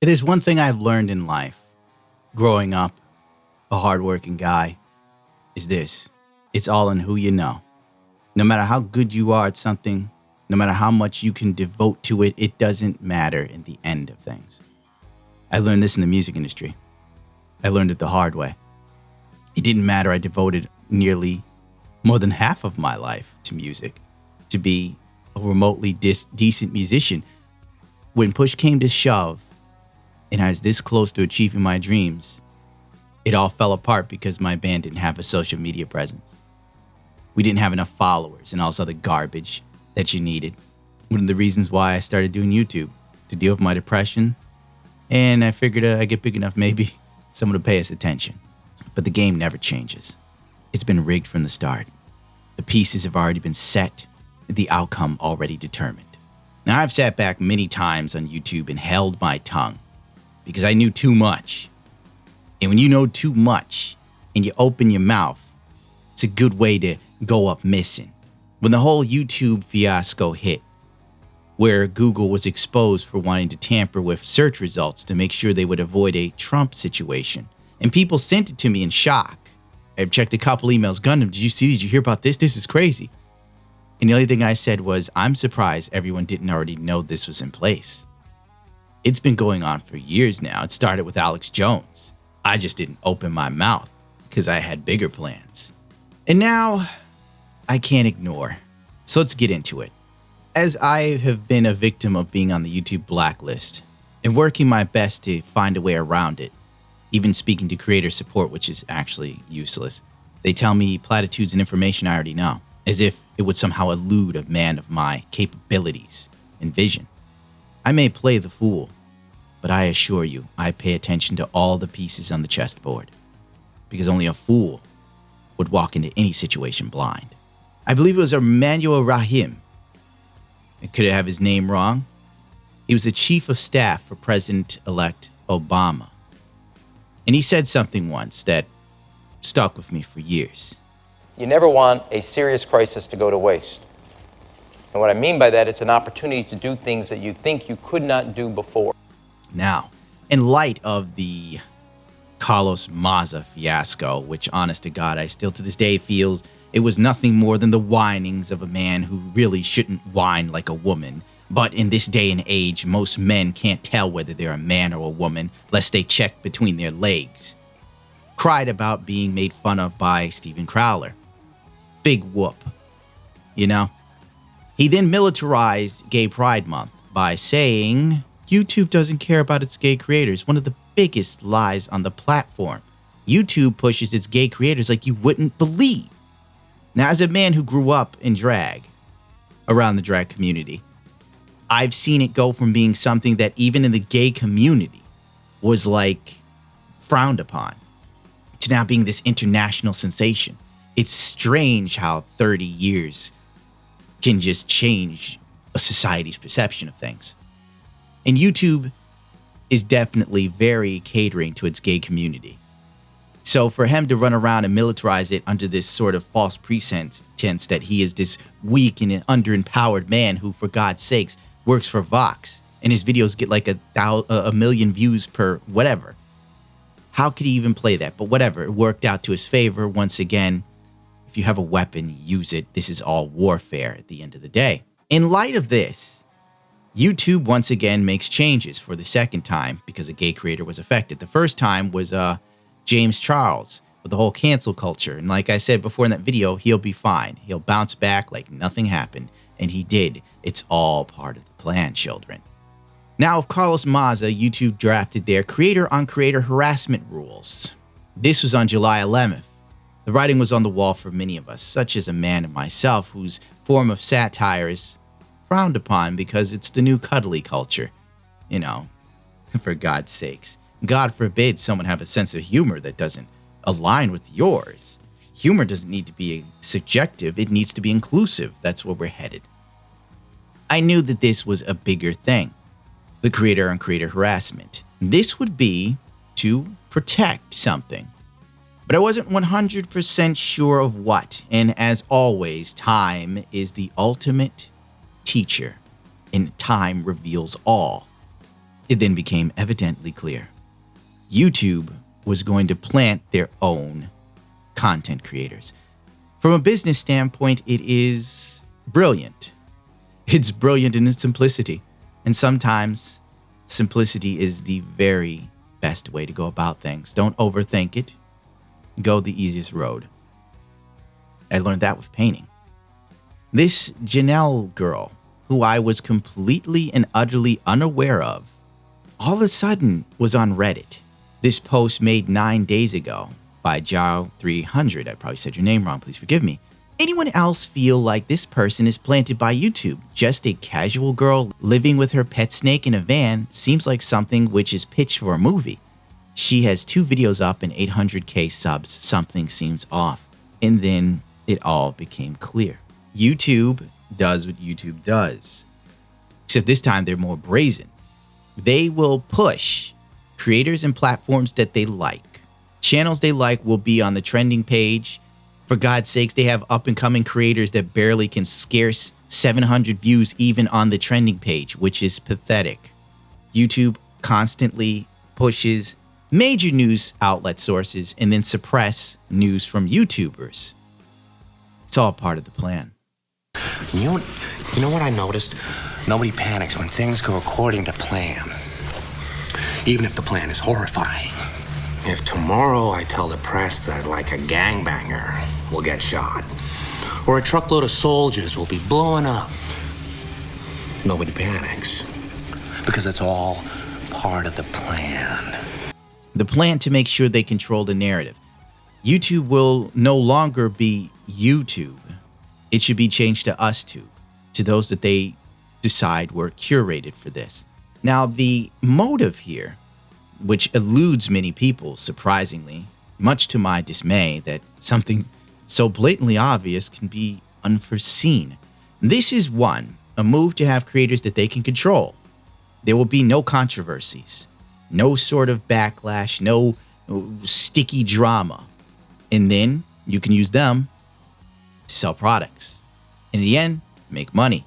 If there's one thing I've learned in life, growing up a hardworking guy, is this. It's all in who you know. No matter how good you are at something, no matter how much you can devote to it, it doesn't matter in the end of things. I learned this in the music industry. I learned it the hard way. It didn't matter. I devoted nearly more than half of my life to music, to be a remotely decent musician. When push came to shove, and I was this close to achieving my dreams, it all fell apart because my band didn't have a social media presence. We didn't have enough followers and all this other garbage that you needed. One of the reasons why I started doing YouTube, to deal with my depression. And I figured I get big enough, maybe someone would pay us attention. But the game never changes. It's been rigged from the start. The pieces have already been set, the outcome already determined. Now, I've sat back many times on YouTube and held my tongue because I knew too much. And when you know too much and you open your mouth, it's a good way to go up missing. When the whole YouTube fiasco hit, where Google was exposed for wanting to tamper with search results to make sure they would avoid a Trump situation, and people sent it to me in shock. I've checked a couple emails. Gundam, did you see? Did you hear about this? This is crazy. And the only thing I said was, I'm surprised everyone didn't already know this was in place. It's been going on for years now. It started with Alex Jones. I just didn't open my mouth because I had bigger plans. And now I can't ignore. So let's get into it. As I have been a victim of being on the YouTube blacklist and working my best to find a way around it, even speaking to creator support, which is actually useless, they tell me platitudes and information I already know, as if it would somehow elude a man of my capabilities and vision. I may play the fool, but I assure you, I pay attention to all the pieces on the chessboard, because only a fool would walk into any situation blind. I believe it was Emmanuel Rahim. I could have his name wrong. He was the chief of staff for President-elect Obama. And he said something once that stuck with me for years. You never want a serious crisis to go to waste. And what I mean by that, it's an opportunity to do things that you think you could not do before. Now, in light of the Carlos Maza fiasco, which honest to God, I still to this day feels it was nothing more than the whinings of a man who really shouldn't whine like a woman. But in this day and age, most men can't tell whether they're a man or a woman lest they check between their legs. Cried about being made fun of by Steven Crowder. Big whoop, you know? He then militarized Gay Pride Month by saying YouTube doesn't care about its gay creators. One of the biggest lies on the platform. YouTube pushes its gay creators like you wouldn't believe. Now, as a man who grew up in drag, around the drag community, I've seen it go from being something that even in the gay community was like frowned upon to now being this international sensation. It's strange how 30 years can just change a society's perception of things. And YouTube is definitely very catering to its gay community. So for him to run around and militarize it under this sort of false pretense that he is this weak and underempowered man who, for God's sakes, works for Vox, and his videos get like a million views per whatever. How could he even play that? But whatever, it worked out to his favor. Once again, if you have a weapon, use it. This is all warfare at the end of the day. In light of this, YouTube once again makes changes for the second time because a gay creator was affected. The first time was James Charles with the whole cancel culture. And like I said before in that video, he'll be fine. He'll bounce back like nothing happened. And he did. It's all part of the plan, children. Now, with Carlos Maza, YouTube drafted their creator-on-creator harassment rules. This was on July 11th. The writing was on the wall for many of us, such as a man and myself, whose form of satire is frowned upon because it's the new cuddly culture. You know, for God's sakes. God forbid someone have a sense of humor that doesn't align with yours. Humor doesn't need to be subjective, it needs to be inclusive. That's where we're headed. I knew that this was a bigger thing, the creator-on-creator harassment. This would be to protect something. But I wasn't 100% sure of what, and as always, time is the ultimate teacher, and time reveals all. It then became evidently clear. YouTube was going to plant their own content creators. From a business standpoint, it is brilliant. It's brilliant in its simplicity. And sometimes simplicity is the very best way to go about things. Don't overthink it. Go the easiest road. I learned that with painting. This Janelle girl, who I was completely and utterly unaware of, all of a sudden was on Reddit. This post made 9 days ago by Jao300. I probably said your name wrong. Please forgive me. Anyone else feel like this person is planted by YouTube? Just a casual girl living with her pet snake in a van seems like something which is pitched for a movie. She has 2 videos up and 800k subs. Something seems off. And then it all became clear. YouTube does what YouTube does. Except this time they're more brazen. They will push creators and platforms that they like. Channels they like will be on the trending page. For God's sakes, they have up-and-coming creators that barely can scarce 700 views even on the trending page, which is pathetic. YouTube constantly pushes major news outlet sources and then suppress news from YouTubers. It's all part of the plan. You know what I noticed? Nobody panics when things go according to plan. Even if the plan is horrifying. If tomorrow I tell the press that like a gangbanger will get shot, or a truckload of soldiers will be blown up, nobody panics. Because it's all part of the plan. The plan to make sure they control the narrative. YouTube will no longer be YouTube. It should be changed to UsTube, to those that they decide were curated for this. Now, the motive here, which eludes many people, surprisingly, much to my dismay, that something so blatantly obvious can be unforeseen. This is one, a move to have creators that they can control. There will be no controversies, no sort of backlash, no sticky drama. And then you can use them to sell products. In the end, make money.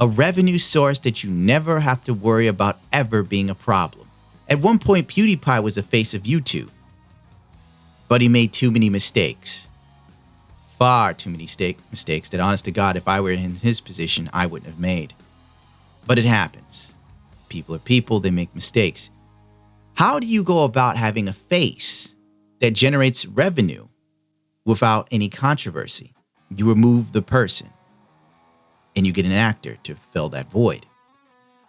A revenue source that you never have to worry about ever being a problem. At one point, PewDiePie was the face of YouTube, but he made too many mistakes. Far too many mistakes that, honest to God, if I were in his position, I wouldn't have made. But it happens. People are people, they make mistakes. How do you go about having a face that generates revenue without any controversy? You remove the person, and you get an actor to fill that void.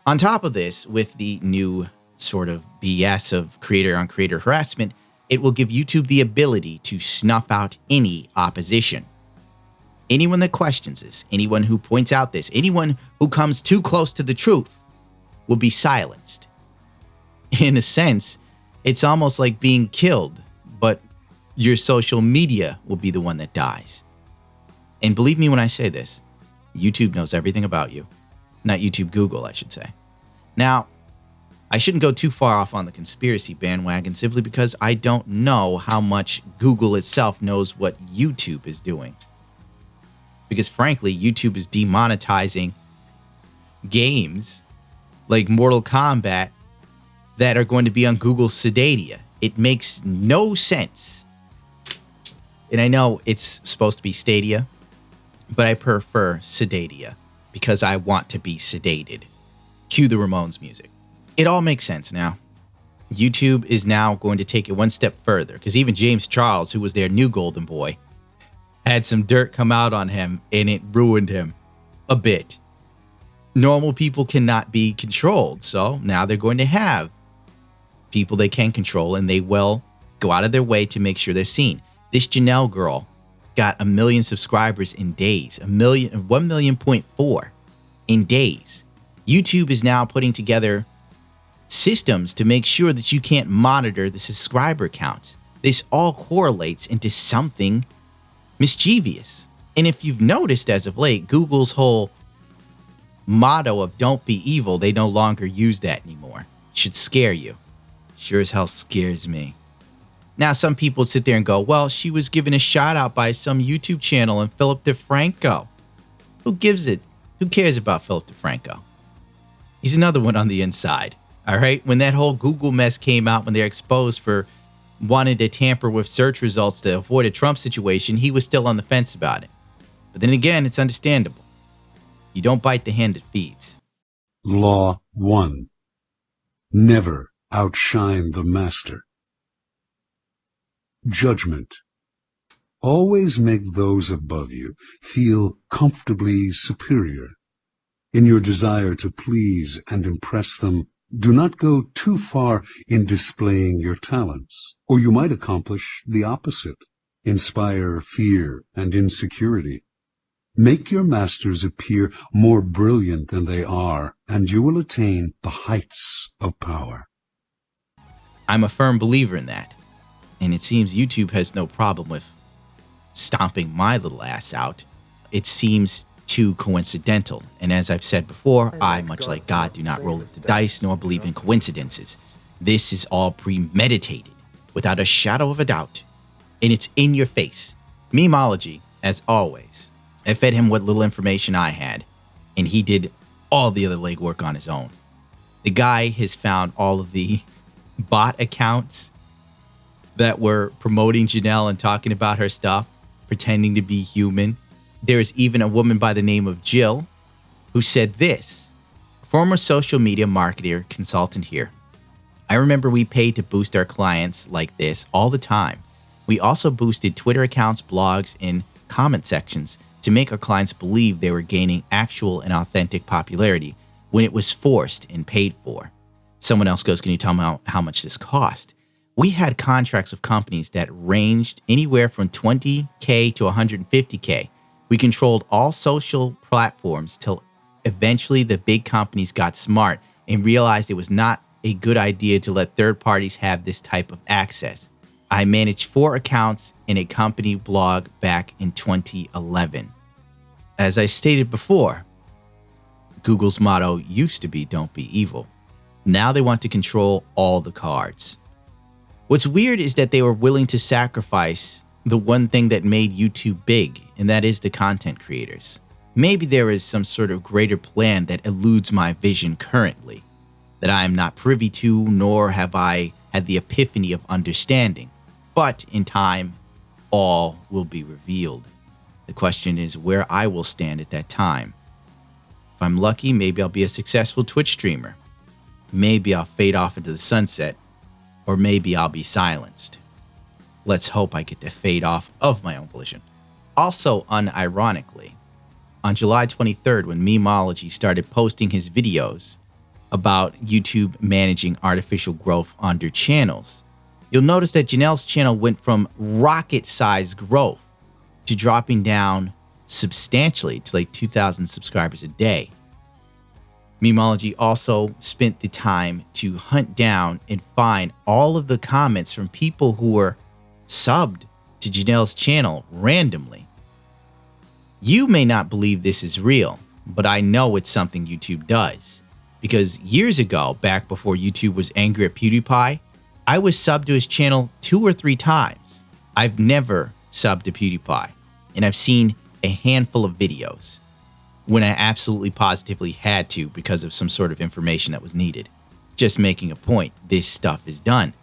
On top of this, with the new sort of BS of creator-on-creator harassment, it will give YouTube the ability to snuff out any opposition. Anyone that questions this, anyone who points out this, anyone who comes too close to the truth will be silenced. In a sense, it's almost like being killed, but your social media will be the one that dies. And believe me when I say this, YouTube knows everything about you. Not YouTube, Google, I should say. Now, I shouldn't go too far off on the conspiracy bandwagon simply because I don't know how much Google itself knows what YouTube is doing. Because frankly, YouTube is demonetizing games like Mortal Kombat that are going to be on Google's Stadia. It makes no sense. And I know it's supposed to be Stadia, but I prefer Stadia because I want to be sedated. Cue the Ramones music. It all makes sense now. YouTube is now going to take it one step further because even James Charles, who was their new golden boy, had some dirt come out on him and it ruined him a bit. Normal people cannot be controlled, so now they're going to have people they can control and they will go out of their way to make sure they're seen. This Janelle girl got 1 million subscribers in days, 1.4 million in days. YouTube is now putting together systems to make sure that you can't monitor the subscriber count. This all correlates into something mischievous. And if you've noticed as of late, Google's whole motto of don't be evil, they no longer use that anymore. It should scare you. Sure as hell scares me. Now, some people sit there and go, well, she was given a shout out by some YouTube channel and Philip DeFranco. Who gives it? Who cares about Philip DeFranco? He's another one on the inside. All right. When that whole Google mess came out, when they're exposed for wanting to tamper with search results to avoid a Trump situation, he was still on the fence about it. But then again, it's understandable. You don't bite the hand that feeds. Law 1. Never outshine the master. Judgment. Always make those above you feel comfortably superior. In your desire to please and impress them, do not go too far in displaying your talents, or you might accomplish the opposite, inspire fear and insecurity. Make your masters appear more brilliant than they are, and you will attain the heights of power. I'm a firm believer in that. And it seems YouTube has no problem with stomping my little ass out. It seems too coincidental. And as I've said before, I, much like God, do not roll the dice nor believe in coincidences. This is all premeditated, without a shadow of a doubt. And it's in your face. Memology, as always. I fed him what little information I had, and he did all the other legwork on his own. The guy has found all of the bot accounts that were promoting Janelle and talking about her stuff, pretending to be human. There's even a woman by the name of Jill who said this, former social media marketer consultant here. I remember we paid to boost our clients like this all the time. We also boosted Twitter accounts, blogs, and comment sections to make our clients believe they were gaining actual and authentic popularity when it was forced and paid for. Someone else goes, can you tell me how much this cost? We had contracts with companies that ranged anywhere from $20K to $150K. We controlled all social platforms till eventually the big companies got smart and realized it was not a good idea to let third parties have this type of access. I managed 4 accounts in a company blog back in 2011. As I stated before, Google's motto used to be don't be evil. Now they want to control all the cards. What's weird is that they were willing to sacrifice the one thing that made YouTube big, and that is the content creators. Maybe there is some sort of greater plan that eludes my vision currently, that I am not privy to, nor have I had the epiphany of understanding. But in time, all will be revealed. The question is where I will stand at that time. If I'm lucky, maybe I'll be a successful Twitch streamer. Maybe I'll fade off into the sunset, or maybe I'll be silenced. Let's hope I get to fade off of my own volition. Also, unironically, on July 23rd, when Memology started posting his videos about YouTube managing artificial growth on their channels, you'll notice that Janelle's channel went from rocket-sized growth to dropping down substantially to like 2,000 subscribers a day. Memology also spent the time to hunt down and find all of the comments from people who were subbed to Janelle's channel randomly. You may not believe this is real, but I know it's something YouTube does. Because years ago, back before YouTube was angry at PewDiePie, I was subbed to his channel 2 or 3 times. I've never subbed to PewDiePie, and I've seen a handful of videos when I absolutely positively had to because of some sort of information that was needed. Just making a point, this stuff is done.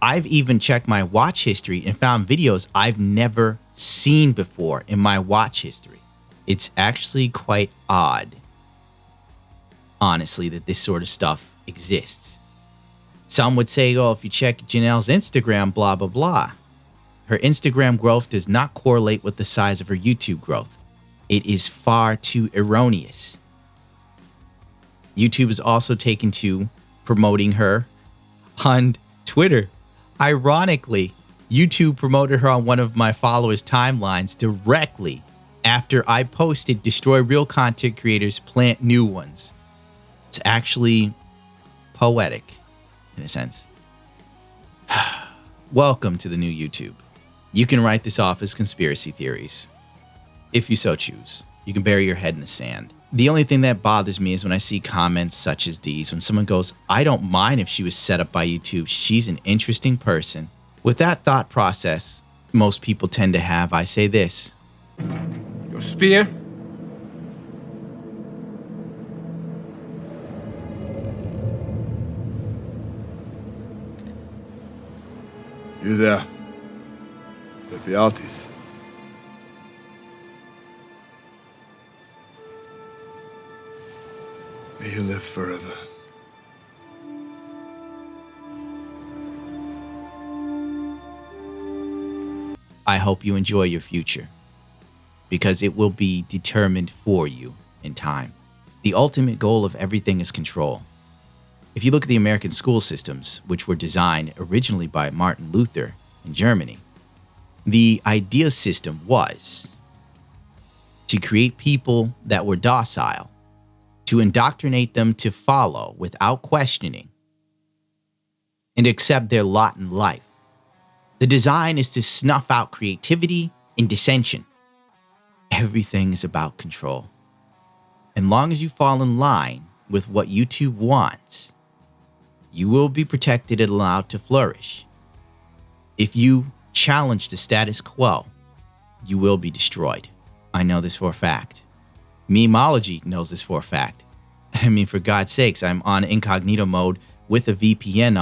I've even checked my watch history and found videos I've never seen before in my watch history. It's actually quite odd, honestly, that this sort of stuff exists. Some would say, oh, if you check Janelle's Instagram, blah, blah, blah. Her Instagram growth does not correlate with the size of her YouTube growth. It is far too erroneous. YouTube is also taken to promoting her on Twitter. Ironically, YouTube promoted her on one of my followers' timelines directly after I posted destroy real content creators, plant new ones. It's actually poetic in a sense. Welcome to the new YouTube. You can write this off as conspiracy theories, if you so choose. You can bury your head in the sand. The only thing that bothers me is when I see comments such as these, when someone goes, I don't mind if she was set up by YouTube, she's an interesting person. With that thought process most people tend to have, I say this. Your spear? You there? Ephialtes. May you live forever. I hope you enjoy your future, because it will be determined for you in time. The ultimate goal of everything is control. If you look at the American school systems, which were designed originally by Martin Luther in Germany, the idea system was to create people that were docile, to indoctrinate them to follow without questioning, and accept their lot in life. The design is to snuff out creativity and dissension. Everything is about control. As long as you fall in line with what YouTube wants, you will be protected and allowed to flourish. If you challenge the status quo, you will be destroyed. I know this for a fact. Memeology knows this for a fact. I mean, for God's sakes, I'm on incognito mode with a VPN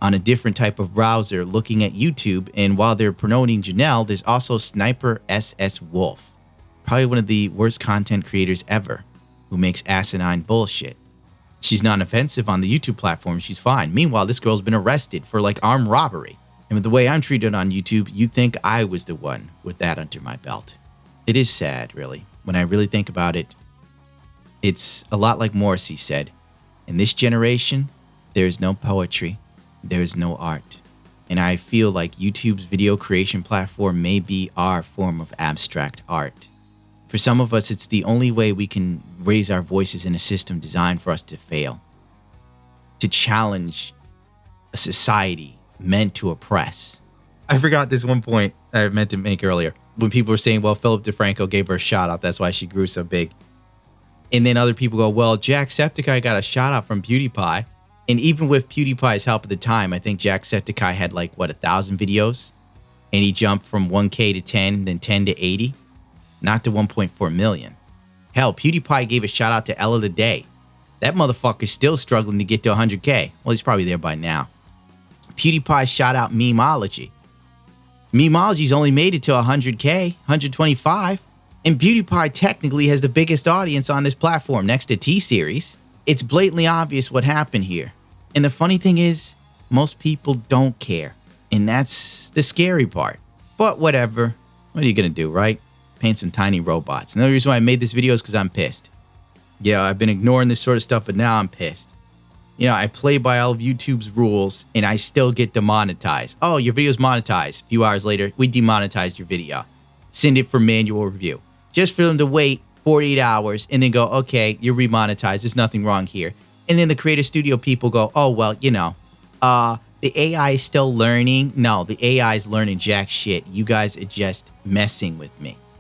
on a different type of browser looking at YouTube, and while they're promoting Janelle, there's also Sniper SS Wolf, probably one of the worst content creators ever, who makes asinine bullshit. She's not offensive on the YouTube platform, she's fine. Meanwhile, this girl's been arrested for like armed robbery. And with the way I'm treated on YouTube, you'd think I was the one with that under my belt. It is sad, really. When I really think about it, it's a lot like Morrissey said. In this generation, there is no poetry. There is no art. And I feel like YouTube's video creation platform may be our form of abstract art. For some of us, it's the only way we can raise our voices in a system designed for us to fail, to challenge a society meant to oppress. I forgot this one point I meant to make earlier. When people were saying, well, Philip DeFranco gave her a shout out, that's why she grew so big. And then other people go, well, Jacksepticeye got a shout out from PewDiePie. And even with PewDiePie's help at the time, I think Jacksepticeye had like, 1,000 videos? And he jumped from 1K to 10, then 10 to 80, not to 1.4 million. Hell, PewDiePie gave a shout out to Ella the Day. That motherfucker's still struggling to get to 100K. Well, he's probably there by now. PewDiePie shout out Memeology. Memeology's only made it to 100K, 125. And PewDiePie technically has the biggest audience on this platform next to T-Series. It's blatantly obvious what happened here. And the funny thing is, most people don't care. And that's the scary part. But whatever. What are you going to do, right? Paint some tiny robots. Another reason why I made this video is because I'm pissed. Yeah, I've been ignoring this sort of stuff, but now I'm pissed. You know, I play by all of YouTube's rules, and I still get demonetized. Oh, your video's monetized. A few hours later, we demonetized your video. Send it for manual review. Just for them to wait 48 hours and then go, okay, you're remonetized. There's nothing wrong here. And then the Creator Studio people go, oh, well, you know, the AI is still learning. No, the AI is learning jack shit. You guys are just messing with me.